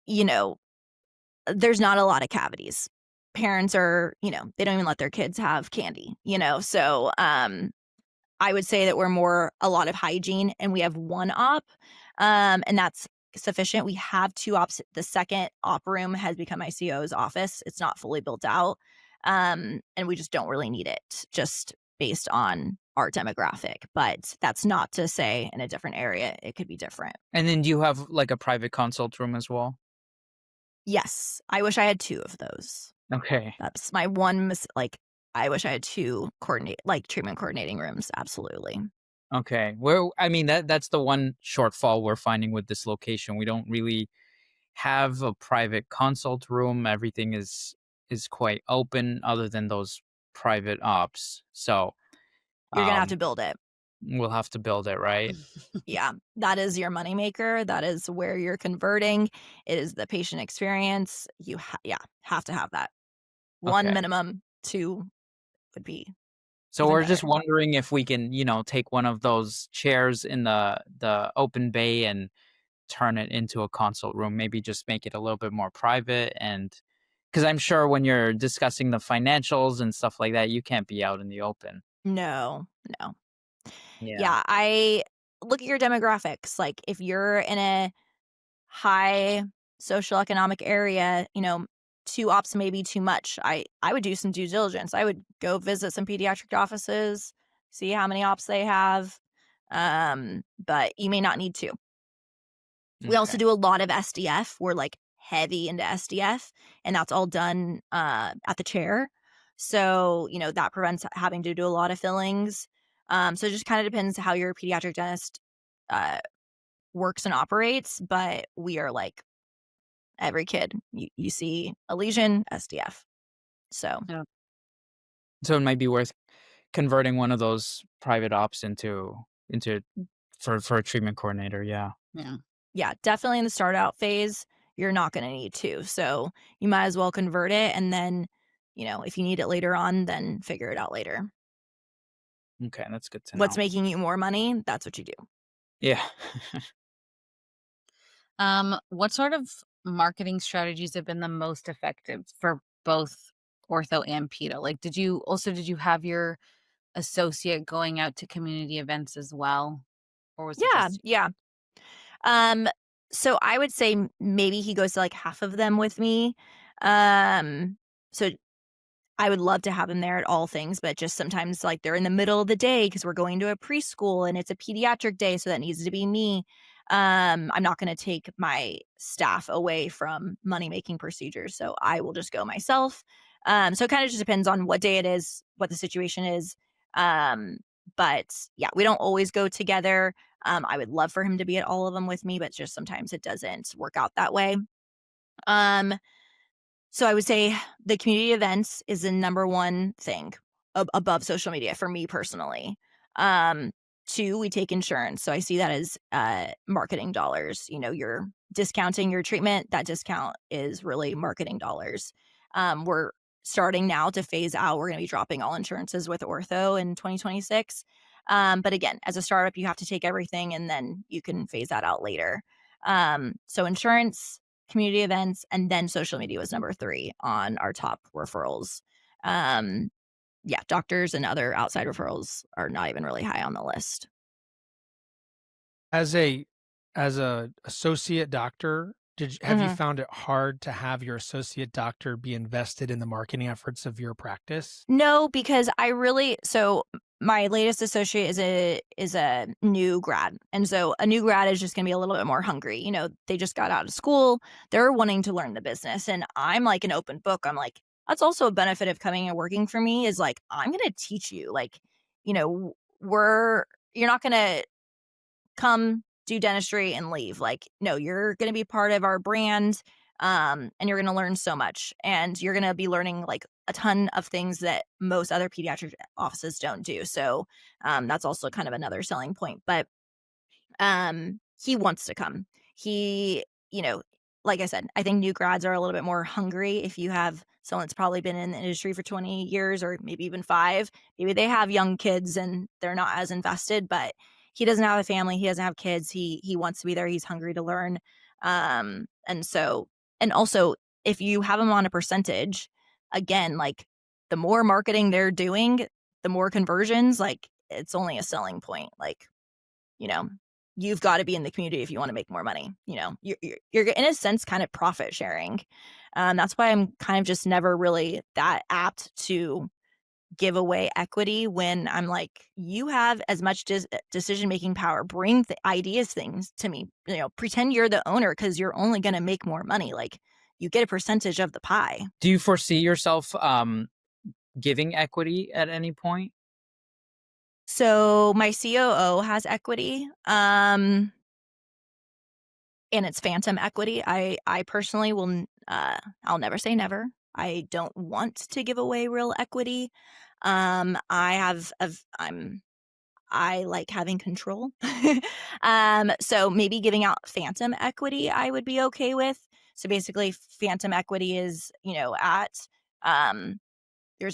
there's not a lot of cavities. Parents are, they don't even let their kids have candy, so I would say that we're a lot of hygiene, and we have one op, and that's sufficient. We have 2 ops. The second op room has become my CO's office. It's not fully built out, and we just don't really need it, just based on our demographic. But that's not to say in a different area it could be different. And then do you have like a private consult room as well? Yes, I wish I had 2 of those. Okay. That's my one I wish I had 2 treatment coordinating rooms. Absolutely. Okay. Well, I mean, that's the one shortfall we're finding with this location. We don't really have a private consult room. Everything is quite open other than those private ops. So you're going to have to build it. We'll have to build it, right? Yeah. That is your moneymaker. That is where you're converting. It is the patient experience. You have to have that. One minimum, 2 would be. So we're just wondering if we can, take one of those chairs in the open bay and turn it into a consult room, maybe just make it a little bit more private. And because I'm sure when you're discussing the financials and stuff like that, you can't be out in the open. No. Yeah. I look at your demographics. Like if you're in a high socioeconomic area, 2 ops may be too much. I would do some due diligence. I would go visit some pediatric offices, see how many ops they have. But you may not need to. We also do a lot of SDF. We're like heavy into SDF, and that's all done at the chair. So, that prevents having to do a lot of fillings. So it just kind of depends how your pediatric dentist works and operates. But we are like every kid. You see a lesion, SDF. So it might be worth converting one of those private ops into for a treatment coordinator. Yeah, definitely in the start out phase, you're not going to need 2. So you might as well convert it, and then if you need it later on, then figure it out later. Okay, that's good to know. What's making you more money? That's what you do. Yeah. What sort of marketing strategies have been the most effective for both ortho and pedo? Like, did you have your associate going out to community events as well? Or was it just... Yeah. So I would say maybe he goes to like half of them with me. So I would love to have him there at all things, but just sometimes like they're in the middle of the day because we're going to a preschool and it's a pediatric day, so that needs to be me. I'm not going to take my staff away from money-making procedures, so I will just go myself. So it kind of just depends on what day it is, what the situation is. But yeah, we don't always go together. I would love for him to be at all of them with me, but just sometimes it doesn't work out that way. So I would say the community events is the number one thing above social media for me personally. Two, we take insurance. So I see that as marketing dollars. You're discounting your treatment. That discount is really marketing dollars. We're starting now to phase out. We're going to be dropping all insurances with ortho in 2026. But again, as a startup, you have to take everything and then you can phase that out later. So insurance, community events, and then social media was number 3 on our top referrals. Doctors and other outside referrals are not even really high on the list. As a associate doctor, have you found it hard to have your associate doctor be invested in the marketing efforts of your practice? No, because my latest associate is a new grad. And so a new grad is just going to be a little bit more hungry. They just got out of school. They're wanting to learn the business. And I'm like an open book. I'm like, that's also a benefit of coming and working for me is like, I'm going to teach you. Like, you're not going to come do dentistry and leave. Like, no, you're going to be part of our brand. And you're going to learn so much. And you're going to be learning like a ton of things that most other pediatric offices don't do. So that's also kind of another selling point. But he wants to come. Like I said, I think new grads are a little bit more hungry. If you have someone that's probably been in the industry for 20 years or maybe even 5, maybe they have young kids and they're not as invested, but he doesn't have a family. He doesn't have kids. He wants to be there. He's hungry to learn. And also if you have them on a percentage, again, like the more marketing they're doing, the more conversions, like it's only a selling point. Like, you've got to be in the community if you want to make more money. You're in a sense kind of profit sharing. That's why I'm kind of just never really that apt to give away equity when I'm like, you have as much decision-making power. Bring the things to me. Pretend you're the owner because you're only going to make more money. Like you get a percentage of the pie. Do you foresee yourself giving equity at any point? So my COO has equity, and it's phantom equity. I personally will, I'll never say never. I don't want to give away real equity. I like having control. So maybe giving out phantom equity, I would be okay with. So basically phantom equity is, there's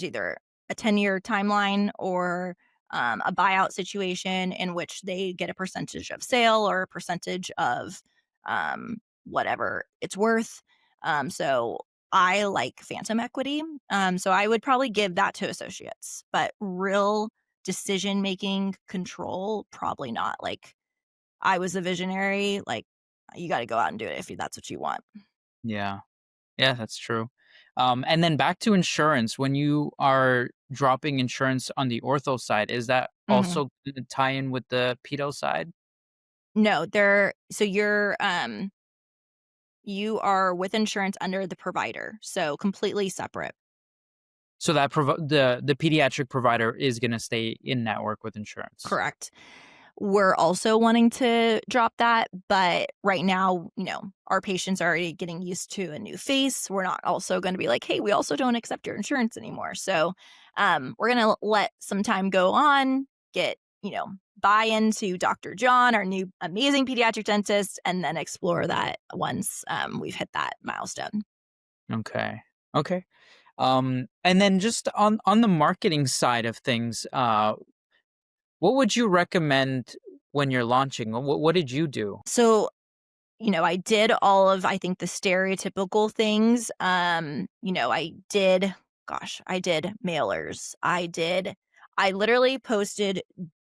either a 10-year timeline or a buyout situation in which they get a percentage of sale or a percentage of whatever it's worth. So I like phantom equity. So I would probably give that to associates, but real decision-making control, probably not. Like I was a visionary, like you got to go out and do it if that's what you want. Yeah, that's true. And then back to insurance, when you are dropping insurance on the ortho side, is that also going to tie in with the pedo side? No, you are with insurance under the provider, so completely separate. So that the pediatric provider is going to stay in network with insurance. Correct. We're also wanting to drop that, but right now, our patients are already getting used to a new face. We're not also going to be like, hey, we also don't accept your insurance anymore. So we're going to let some time go on, get, buy into Dr. John, our new amazing pediatric dentist, and then explore that once we've hit that milestone. Okay. And then just on the marketing side of things, what would you recommend when you're launching? What did you do? So, I did all of, I think, the stereotypical things. I did mailers. I literally posted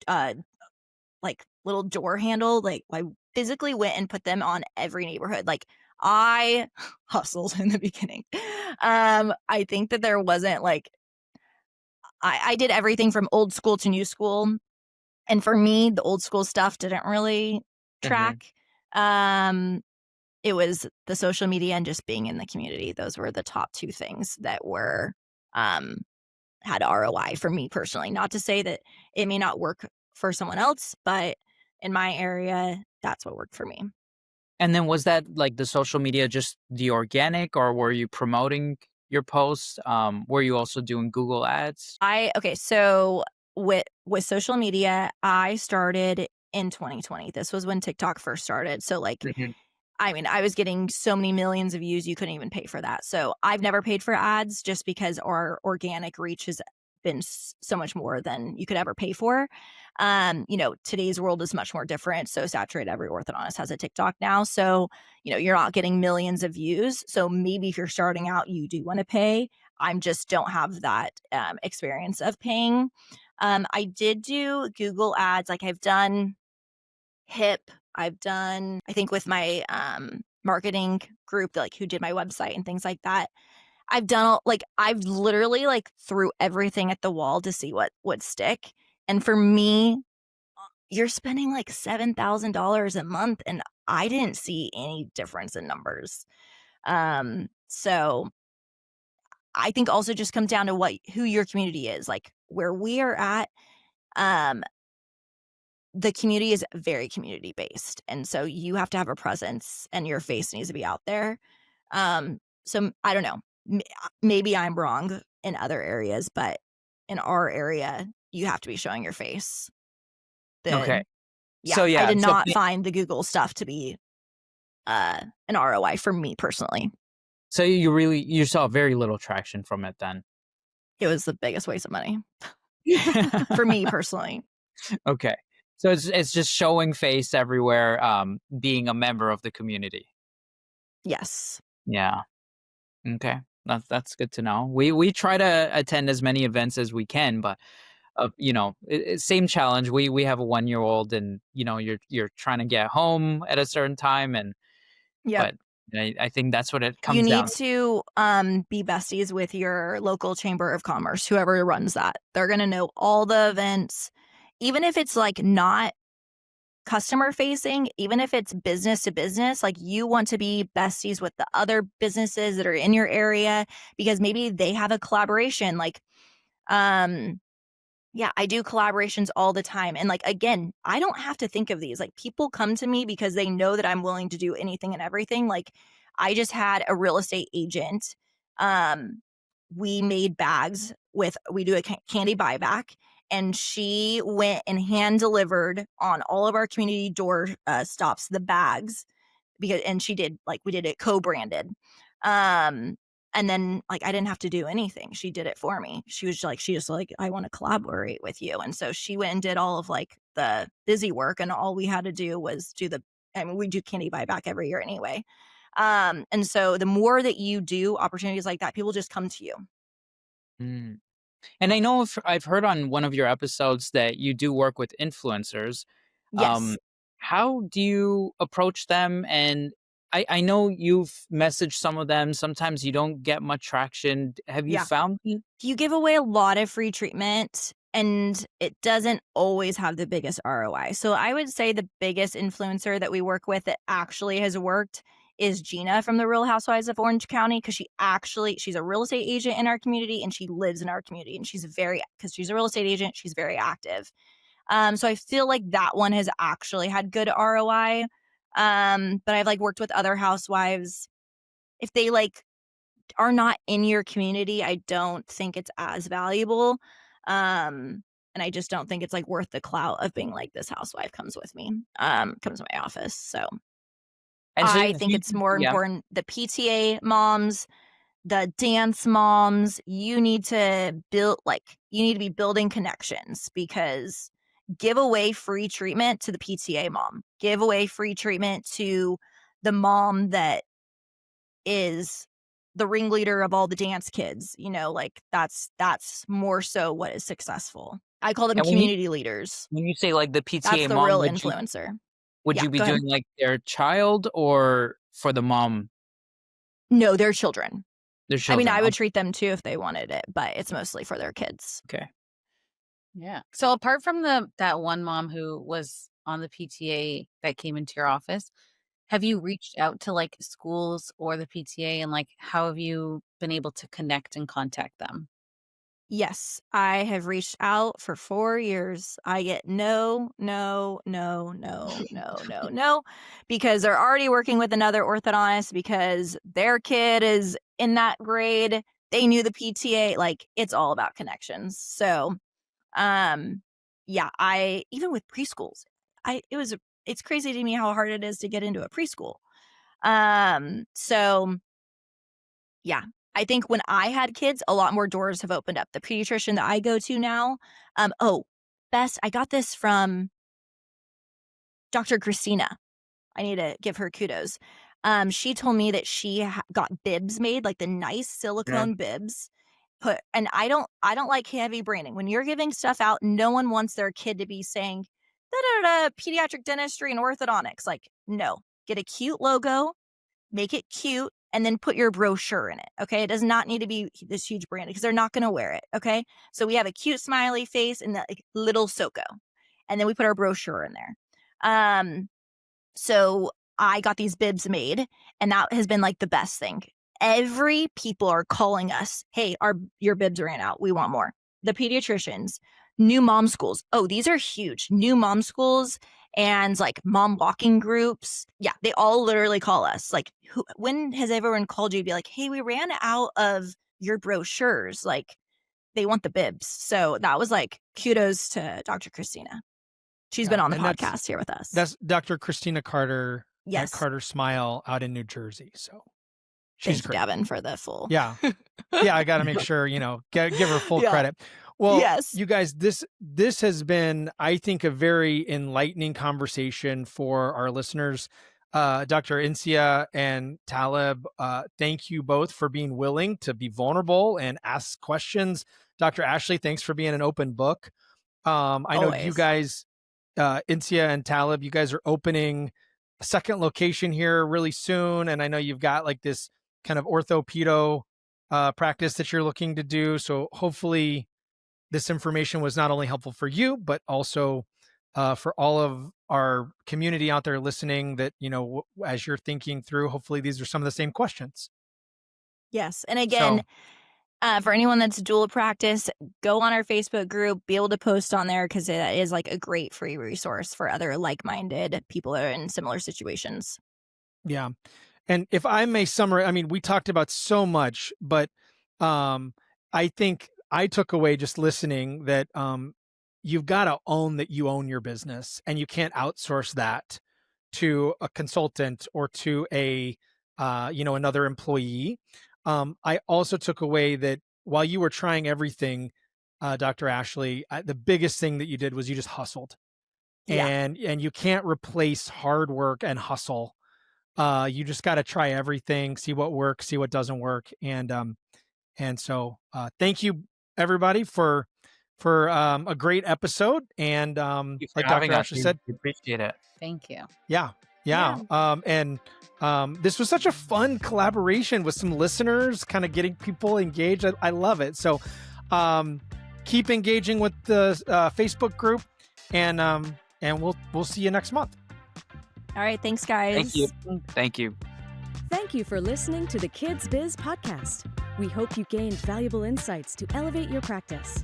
like little door handle. Like I physically went and put them on every neighborhood. Like I hustled in the beginning. I think that there wasn't like, I did everything from old school to new school. And for me, the old school stuff didn't really track. It was the social media and just being in the community. Those were the top 2 things that were had ROI for me personally. Not to say that it may not work for someone else, but in my area, that's what worked for me. And then was that like the social media, just the organic, or were you promoting your posts? Were you also doing Google ads? So with social media, I started in 2020. This was when TikTok first started. So like, Mhm. I mean, I was getting so many millions of views, you couldn't even pay for that. So I've never paid for ads just because our organic reach has been so much more than you could ever pay for. Today's world is much more different. So saturated, every orthodontist has a TikTok now. So, you're not getting millions of views. So maybe if you're starting out, you do want to pay. I just don't have that experience of paying. I did do Google ads. Like I've done HIP. I've done, I think with my marketing group, like who did my website and things like that. I've literally like threw everything at the wall to see what would stick. And for me, you're spending like $7,000 a month, and I didn't see any difference in numbers. So I think also just comes down to who your community is. Like where we are at, the community is very community based. And so you have to have a presence and your face needs to be out there. So I don't know. Maybe I'm wrong in other areas, but in our area, you have to be showing your face. Okay. Yeah, So I yeah, did so not find the Google stuff to be an ROI for me personally. so you saw very little traction from it then. It was the biggest waste of money for me personally. Okay. So it's just showing face everywhere, being a member of the community. Yes. Yeah. Okay. That's good to know. We try to attend as many events as we can, but same challenge. We have a 1-year-old, and you're trying to get home at a certain time, and Yep. but I think that's what it You comes need down. to be besties with your local chamber of commerce, whoever runs that. They're going to know all the events, even if it's like not customer facing, even if it's business to business. Like you want to be besties with the other businesses that are in your area because maybe they have a collaboration. Like, yeah, I do collaborations all the time. And like, again, I don't have to think of these. Like people come to me because they know that I'm willing to do anything and everything. Like I just had a real estate agent. We made bags we do a candy buyback, and she went and hand delivered on all of our community door stops the bags and she did we did it co-branded. And then like I didn't have to do anything. She did it for me. She just like, I want to collaborate with you. And so she went and did all of like the busy work, and all we had to do was we do candy buyback every year anyway. And so the more that you do opportunities like that, people just come to you. Mm. And I know I've heard on one of your episodes that you do work with influencers. Yes. How do you approach them? And I know you've messaged some of them. Sometimes you don't get much traction. Have you Yeah. found? You give away a lot of free treatment, and it doesn't always have the biggest ROI. So I would say the biggest influencer that we work with that actually has worked is Gina from the Real Housewives of Orange County, because she's a real estate agent in our community, and she lives in our community, and because she's a real estate agent, she's very active. So I feel like that one has actually had good ROI. But I've worked with other housewives. If they are not in your community, I don't think it's as valuable. And I just don't think it's worth the clout of being like, this housewife comes with me, comes to my office. So And so I think it's more yeah. important. The PTA moms, the dance moms, you need to be building connections, because give away free treatment to the PTA mom, give away free treatment to the mom that is the ringleader of all the dance kids. That's more so what is successful. I call them And community leaders. when you say the That's PTA the mom, real influencer. would Yeah, you be go ahead. doing their child, or for the mom, No, their children. their I children? mean, I would treat them too if they wanted it, but it's mostly for their kids. Okay. Yeah. So apart from that one mom who was on the PTA that came into your office, have you reached out to schools or the PTA, and how have you been able to connect and contact them? Yes, I have reached out for 4 years. I get no, because they're already working with another orthodontist because their kid is in that grade. They knew the PTA. Like, it's all about connections. So, yeah, even with preschools, it's crazy to me how hard it is to get into a preschool. So yeah, I think when I had kids, a lot more doors have opened up. The pediatrician that I go to now, I got this from Dr. Christina. I need to give her kudos. She told me that she got bibs made, like the nice silicone bibs. And I don't like heavy branding. When you're giving stuff out, no one wants their kid to be saying pediatric dentistry and orthodontics. Like, no, get a cute logo, make it cute, and then put your brochure in it. Okay. It does not need to be this huge brand because they're not going to wear it. Okay. So we have a cute smiley face and the little Soko, and then we put our brochure in there. So I got these bibs made, and that has been like the best thing. Every people are calling us, hey, your bibs ran out. We want more. The pediatricians, new mom schools. Oh, these are huge. New mom schools and like mom walking groups. Yeah, they all literally call us. Like, when has everyone called you to be like, hey, we ran out of your brochures? Like, they want the bibs. So that was like kudos to Dr. Christina. She's been on the podcast here with us. That's Dr. Christina Carter. Yes. At Carter Smile out in New Jersey. So she's great. Davin for the full. Yeah. I got to make sure, give her full credit. Well, yes. You guys, this has been, I think, a very enlightening conversation for our listeners. Dr. Incia and Talib, thank you both for being willing to be vulnerable and ask questions. Dr. Ashley, thanks for being an open book. I know you guys, Incia and Talib, you guys are opening a second location here really soon. And I know you've got like this kind of ortho-pedo practice that you're looking to do. So hopefully this information was not only helpful for you, but also for all of our community out there listening that, as you're thinking through, hopefully these are some of the same questions. Yes. And again, for anyone that's dual practice, go on our Facebook group, be able to post on there because it is like a great free resource for other like-minded people that are in similar situations. Yeah. And if I may summarize, I mean, we talked about so much, but I think I took away just listening that you've got to own that you own your business, and you can't outsource that to a consultant or to another employee. I also took away that while you were trying everything, Dr. Ashley, the biggest thing that you did was you just hustled. Yeah. And you can't replace hard work and hustle. You just got to try everything, see what works, see what doesn't work. And so thank you everybody for a great episode. And like Dr. Ashley said, we appreciate it. Thank you. Yeah. This was such a fun collaboration with some listeners, kind of getting people engaged. I love it. So keep engaging with the Facebook group, and we'll see you next month. All right. Thanks, guys. Thank you. Thank you. Thank you for listening to the KiDDs Biz Podcast. We hope you gained valuable insights to elevate your practice.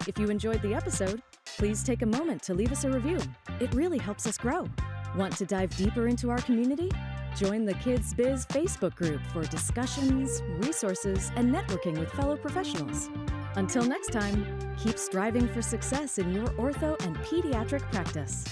If you enjoyed the episode, please take a moment to leave us a review. It really helps us grow. Want to dive deeper into our community? Join the KiDDs Biz Facebook group for discussions, resources, and networking with fellow professionals. Until next time, keep striving for success in your ortho and pediatric practice.